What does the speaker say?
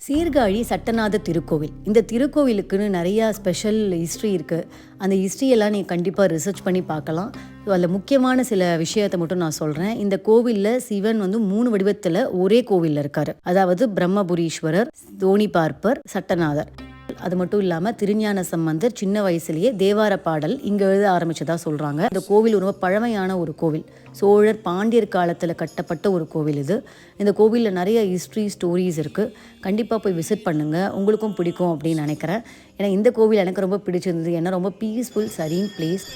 சீர்காழி சட்டநாத திருக்கோவில். இந்த திருக்கோவிலுக்குன்னு நிறையா ஸ்பெஷல் ஹிஸ்ட்ரி இருக்குது. அந்த ஹிஸ்ட்ரியெல்லாம் நீங்கள் கண்டிப்பாக ரிசர்ச் பண்ணி பார்க்கலாம். அதில் முக்கியமான சில விஷயத்தை மட்டும் நான் சொல்கிறேன். இந்த கோவிலில் சிவன் 3 வடிவத்தில் ஒரே கோவிலில் இருக்கார். அதாவது பிரம்மபுரீஸ்வரர், தோணி பார்ப்பர், சட்டநாதர். அது மட்டும் இல்லாமல் திருஞான சம்பந்தர் சின்ன வயசுலேயே தேவார பாடல் இங்கே எழுத ஆரம்பித்ததா சொல்கிறாங்க. இந்த கோவில் ரொம்ப பழமையான ஒரு கோவில். சோழர் பாண்டியர் காலத்தில் கட்டப்பட்ட ஒரு கோவில் இது. இந்த கோவிலில் நிறைய ஹிஸ்ட்ரி ஸ்டோரிஸ் இருக்குது. கண்டிப்பாக போய் விசிட் பண்ணுங்கள், உங்களுக்கும் பிடிக்கும் அப்படின்னு நினைக்கிறேன். ஏன்னா இந்த கோவில் எனக்கு ரொம்ப பிடிச்சிருந்தது. ஏன்னா ரொம்ப பீஸ்ஃபுல் சரீன் பிளேஸ்.